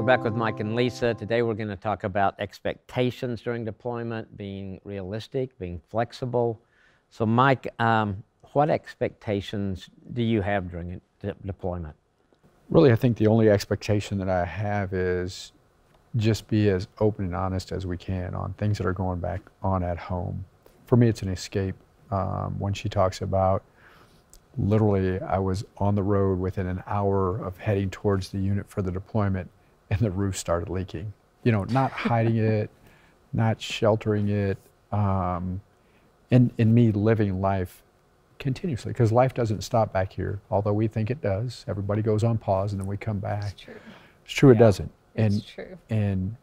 We're back with Mike and Lisa. Today we're going to talk about expectations during deployment, being realistic, being flexible. So Mike, what expectations do you have during deployment? Really, I think the only expectation that I have is just be as open and honest as we can on things that are going back on at home. For me, it's an escape. When she talks about literally I was on the road within an hour of heading towards the unit for the deployment and the roof started leaking. You know, not hiding it, not sheltering it, and me living life continuously, because life doesn't stop back here, although we think it does. Everybody goes on pause and then we come back. It's true. It's true, yeah. It doesn't. It's true. And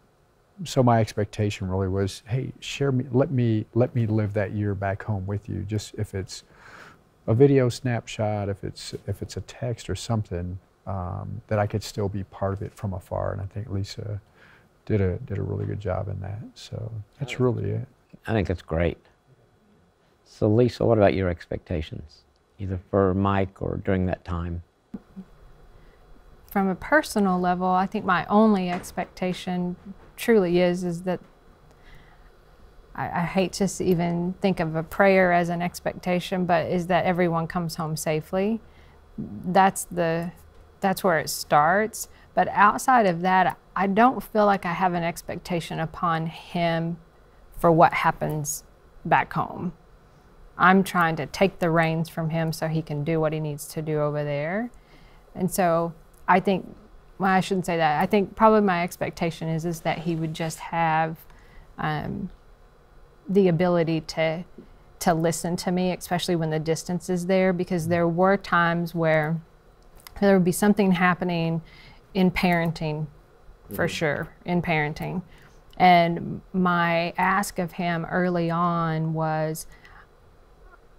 so my expectation really was, hey, let me live that year back home with you. Just if it's a video snapshot, if it's a text or something, that I could still be part of it from afar. And I think Lisa did a really good job in that. So that's really it. I think that's great. So Lisa, what about your expectations, either for Mike or during that time? From a personal level, I think my only expectation truly is that I hate to even think of a prayer as an expectation, but is that everyone comes home safely. That's where it starts. But outside of that, I don't feel like I have an expectation upon him for what happens back home. I'm trying to take the reins from him so he can do what he needs to do over there. And so I think, well, I shouldn't say that. I think probably my expectation is that he would just have the ability to listen to me, especially when the distance is there, because there were times where there would be something happening in parenting, for sure, in parenting. And my ask of him early on was,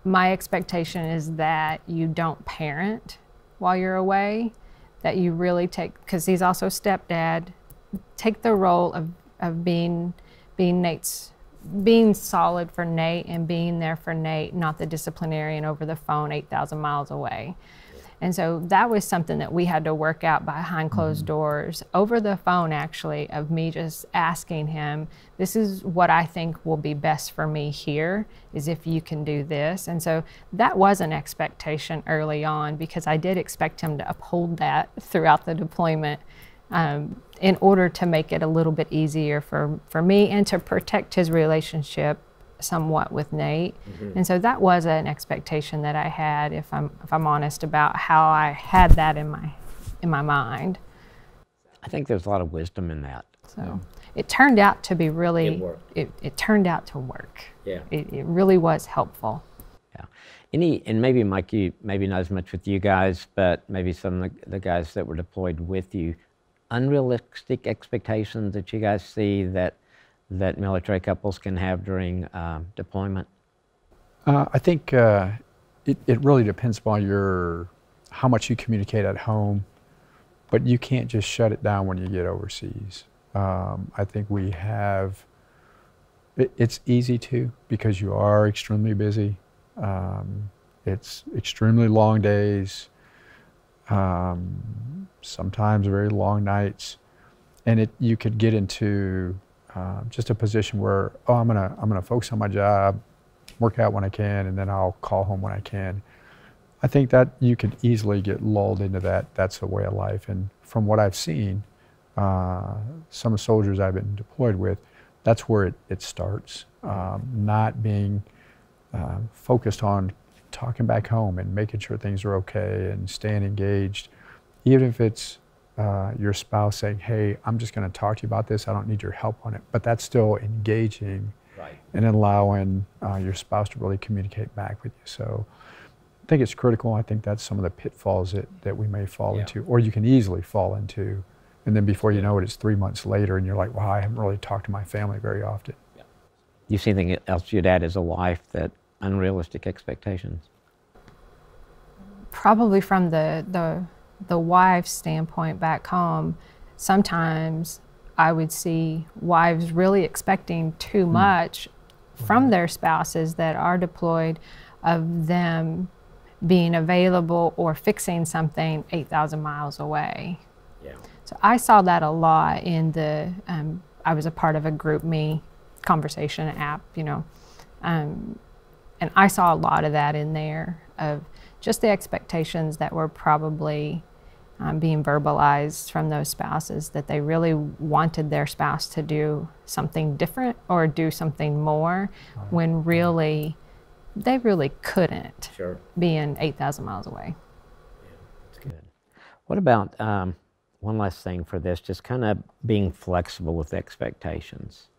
my expectation is that you don't parent while you're away, that you really take, because he's also stepdad, take the role of being solid for Nate and being there for Nate, not the disciplinarian over the phone 8,000 miles away. And so that was something that we had to work out behind closed doors, over the phone actually, of me just asking him, this is what I think will be best for me here, is if you can do this. And so that was an expectation early on, because I did expect him to uphold that throughout the deployment in order to make it a little bit easier for me and to protect his relationship somewhat with Nate. And so that was an expectation that I had, if I'm honest about how I had that in my mind. I think there's a lot of wisdom in that. So it turned out to be really, it turned out to work. Yeah. It really was helpful. Yeah. And maybe Mike, maybe not as much with you guys, but maybe some of the guys that were deployed with you, unrealistic expectations that you guys see that military couples can have during deployment? I think it really depends upon how much you communicate at home, but you can't just shut it down when you get overseas. I think we have, it's easy to, because you are extremely busy. It's extremely long days, sometimes very long nights, and you could get into just a position where, oh, I'm gonna focus on my job, work out when I can, and then I'll call home when I can. I think that you could easily get lulled into that. That's the way of life. And from what I've seen, some soldiers I've been deployed with, that's where it starts. Not being focused on talking back home and making sure things are okay and staying engaged, even if it's your spouse saying, hey, I'm just going to talk to you about this, I don't need your help on it. But that's still engaging, right, and allowing your spouse to really communicate back with you. So I think it's critical. I think that's some of the pitfalls that we may fall into, or you can easily fall into. And then before you know it, it's 3 months later and you're like, wow, I haven't really talked to my family very often. Yeah. You see anything else you'd add as a wife, that unrealistic expectations? Probably from the wife's standpoint back home, sometimes I would see wives really expecting too much from their spouses that are deployed, of them being available or fixing something 8,000 miles away. Yeah. So I saw that a lot in the, I was a part of a GroupMe conversation app, you know, and I saw a lot of that in there of just the expectations that were probably being verbalized from those spouses, that they really wanted their spouse to do something different or do something more, when really they really couldn't, Sure. being 8,000 miles away. That's good. What about one last thing for this, just kind of being flexible with expectations?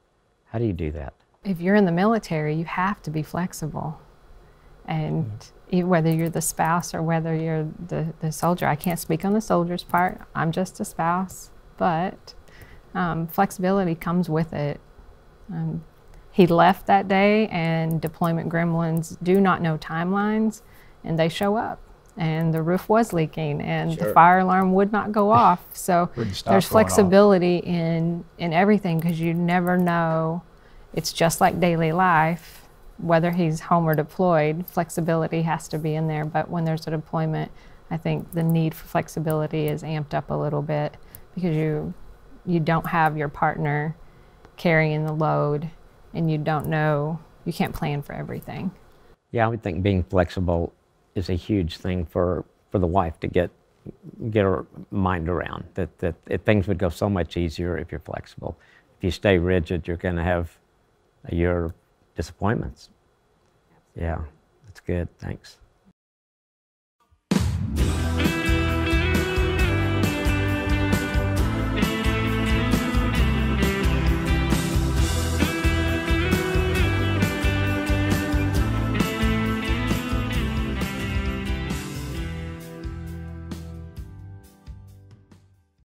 How do you do that? If you're in the military, you have to be flexible. And whether you're the spouse or whether you're the soldier, I can't speak on the soldier's part, I'm just a spouse, but flexibility comes with it. He left that day, and deployment gremlins do not know timelines, and they show up. And the roof was leaking, and Sure. the fire alarm would not go off. So Wouldn't stop there's going off. flexibility in everything, because you never know. It's just like daily life. Whether he's home or deployed, flexibility has to be in there. But when there's a deployment, I think the need for flexibility is amped up a little bit, because you don't have your partner carrying the load, and you don't know, you can't plan for everything. Yeah, I would think being flexible is a huge thing for the wife to get her mind around, that things would go so much easier if you're flexible. If you stay rigid, you're going to have your disappointments. Yeah, that's good. Thanks.